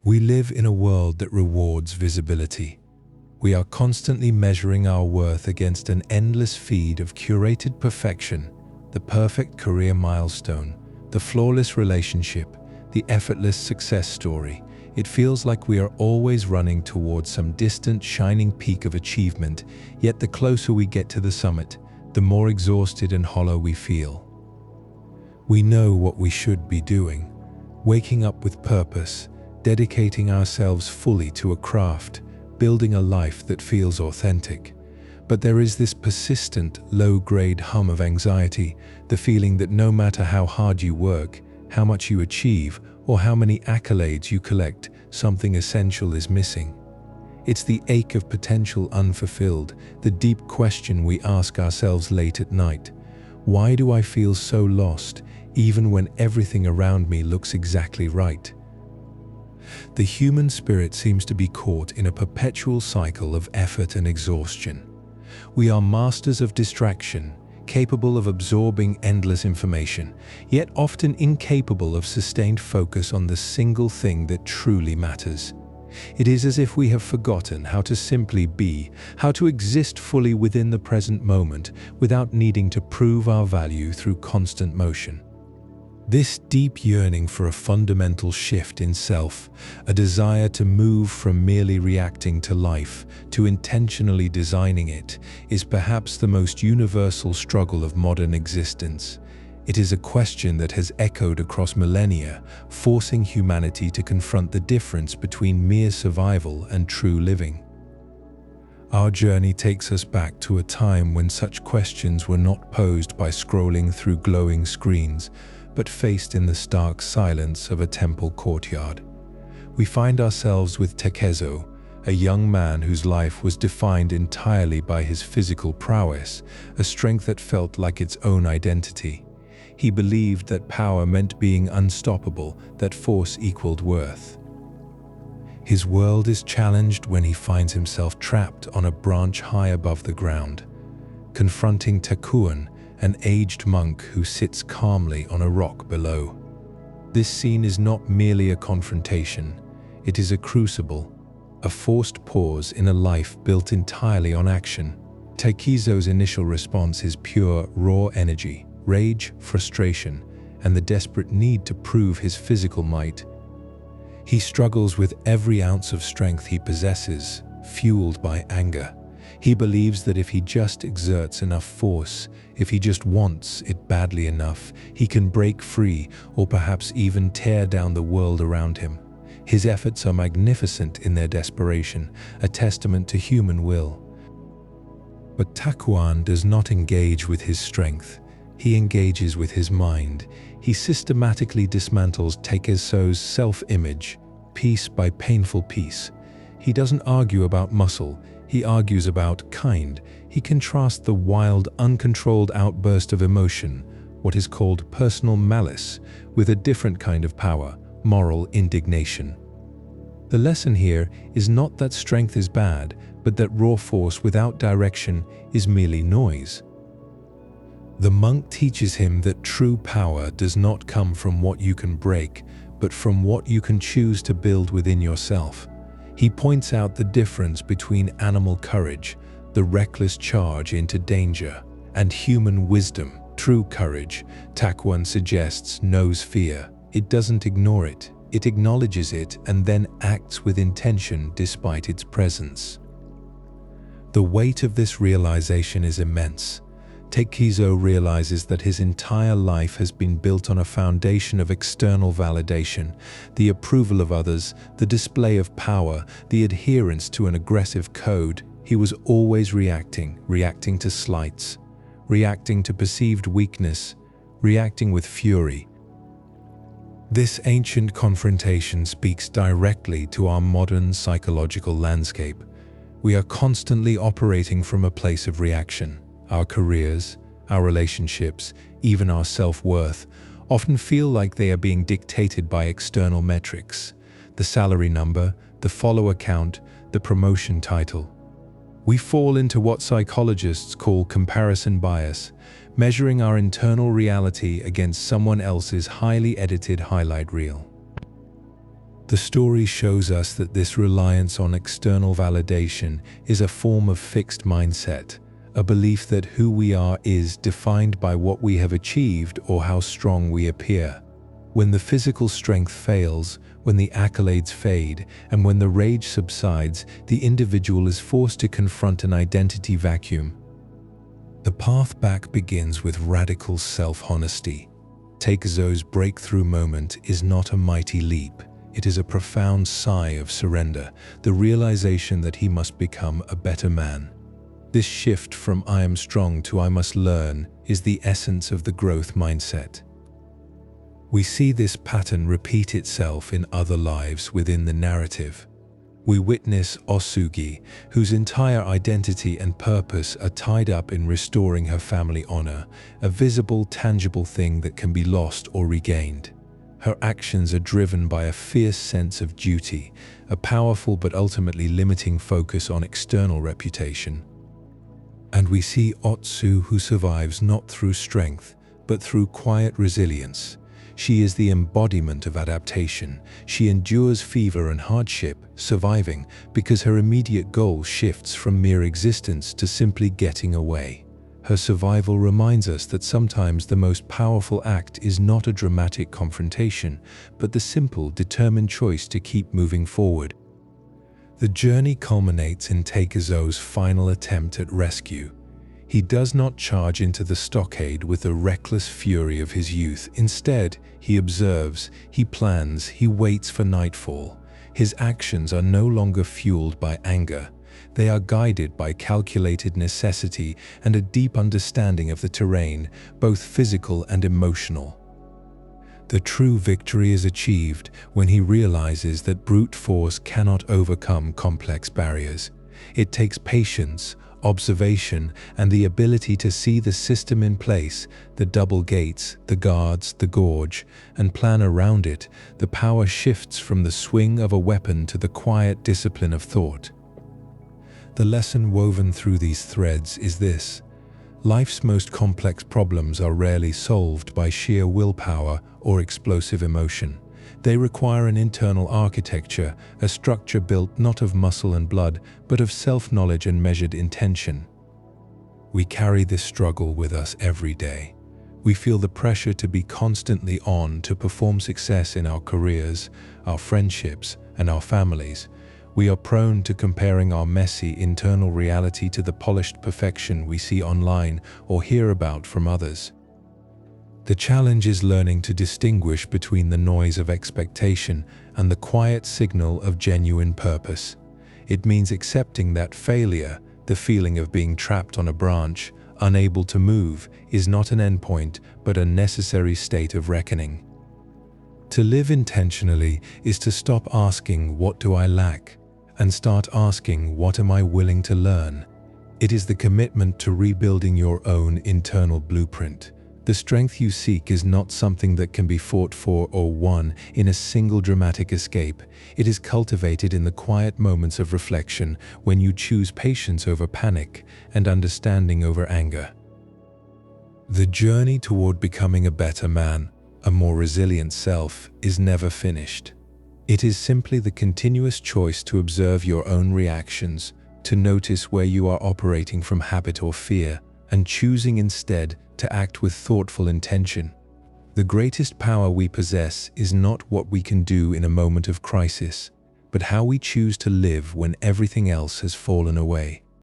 We live in a world that rewards visibility. We are constantly measuring our worth against an endless feed of curated perfection, the perfect career milestone, the flawless relationship, the effortless success story. It feels like we are always running towards some distant, shining peak of achievement, yet the closer we get to the summit, the more exhausted and hollow we feel. We know what we should be doing, waking up with purpose, dedicating ourselves fully to a craft, building a life that feels authentic. But there is this persistent, low-grade hum of anxiety, the feeling that no matter how hard you work, how much you achieve, or how many accolades you collect, something essential is missing. It's the ache of potential unfulfilled, the deep question we ask ourselves late at night. Why do I feel so lost, even when everything around me looks exactly right? The human spirit seems to be caught in a perpetual cycle of effort and exhaustion. We are masters of distraction, capable of absorbing endless information, yet often incapable of sustained focus on the single thing that truly matters. It is as if we have forgotten how to simply be, how to exist fully within the present moment without needing to prove our value through constant motion. This deep yearning for a fundamental shift in self, a desire to move from merely reacting to life to intentionally designing it, is perhaps the most universal struggle of modern existence. It is a question that has echoed across millennia, forcing humanity to confront the difference between mere survival and true living. Our journey takes us back to a time when such questions were not posed by scrolling through glowing screens, but faced in the stark silence of a temple courtyard. We find ourselves with Takezo, a young man whose life was defined entirely by his physical prowess, a strength that felt like its own identity. He believed that power meant being unstoppable, that force equaled worth. His world is challenged when he finds himself trapped on a branch high above the ground, confronting Takuan, an aged monk who sits calmly on a rock below. This scene is not merely a confrontation, it is a crucible, a forced pause in a life built entirely on action. Takezo's initial response is pure, raw energy, rage, frustration, and the desperate need to prove his physical might. He struggles with every ounce of strength he possesses, fueled by anger. He believes that if he just exerts enough force, if he just wants it badly enough, he can break free or perhaps even tear down the world around him. His efforts are magnificent in their desperation, a testament to human will. But Takuan does not engage with his strength. He engages with his mind. He systematically dismantles Takezo's self-image, piece by painful piece. He doesn't argue about muscle. He argues about kind. He contrasts the wild, uncontrolled outburst of emotion, what is called personal malice, with a different kind of power, moral indignation. The lesson here is not that strength is bad, but that raw force without direction is merely noise. The monk teaches him that true power does not come from what you can break, but from what you can choose to build within yourself. He points out the difference between animal courage, the reckless charge into danger, and human wisdom, true courage. Takuan suggests knows fear. It doesn't ignore it. It acknowledges it and then acts with intention despite its presence. The weight of this realization is immense. Takezo realizes that his entire life has been built on a foundation of external validation, the approval of others, the display of power, the adherence to an aggressive code. He was always reacting to slights, reacting to perceived weakness, reacting with fury. This ancient confrontation speaks directly to our modern psychological landscape. We are constantly operating from a place of reaction. Our careers, our relationships, even our self-worth often feel like they are being dictated by external metrics. The salary number, the follower count, the promotion title. We fall into what psychologists call comparison bias, measuring our internal reality against someone else's highly edited highlight reel. The story shows us that this reliance on external validation is a form of fixed mindset, a belief that who we are is defined by what we have achieved or how strong we appear. When the physical strength fails, when the accolades fade, and when the rage subsides, the individual is forced to confront an identity vacuum. The path back begins with radical self-honesty. Takezo's breakthrough moment is not a mighty leap. It is a profound sigh of surrender, the realization that he must become a better man. This shift from "I am strong" to "I must learn" is the essence of the growth mindset. We see this pattern repeat itself in other lives within the narrative. We witness Osugi, whose entire identity and purpose are tied up in restoring her family honor, a visible, tangible thing that can be lost or regained. Her actions are driven by a fierce sense of duty, a powerful but ultimately limiting focus on external reputation. And we see Otsu, who survives not through strength, but through quiet resilience. She is the embodiment of adaptation. She endures fever and hardship, surviving because her immediate goal shifts from mere existence to simply getting away. Her survival reminds us that sometimes the most powerful act is not a dramatic confrontation, but the simple, determined choice to keep moving forward. The journey culminates in Takezo's final attempt at rescue. He does not charge into the stockade with the reckless fury of his youth. Instead, he observes, he plans, he waits for nightfall. His actions are no longer fueled by anger. They are guided by calculated necessity and a deep understanding of the terrain, both physical and emotional. The true victory is achieved when he realizes that brute force cannot overcome complex barriers. It takes patience, observation, and the ability to see the system in place, the double gates, the guards, the gorge, and plan around it. The power shifts from the swing of a weapon to the quiet discipline of thought. The lesson woven through these threads is this: life's most complex problems are rarely solved by sheer willpower or explosive emotion. They require an internal architecture, a structure built not of muscle and blood, but of self-knowledge and measured intention. We carry this struggle with us every day. We feel the pressure to be constantly on to perform success in our careers, our friendships, and our families. We are prone to comparing our messy internal reality to the polished perfection we see online or hear about from others. The challenge is learning to distinguish between the noise of expectation and the quiet signal of genuine purpose. It means accepting that failure, the feeling of being trapped on a branch, unable to move, is not an endpoint but a necessary state of reckoning. To live intentionally is to stop asking, "What do I lack?" and start asking, "What am I willing to learn?" It is the commitment to rebuilding your own internal blueprint. The strength you seek is not something that can be fought for or won in a single dramatic escape. It is cultivated in the quiet moments of reflection, when you choose patience over panic and understanding over anger. The journey toward becoming a better man, a more resilient self, is never finished. It is simply the continuous choice to observe your own reactions, to notice where you are operating from habit or fear, and choosing instead to act with thoughtful intention. The greatest power we possess is not what we can do in a moment of crisis, but how we choose to live when everything else has fallen away.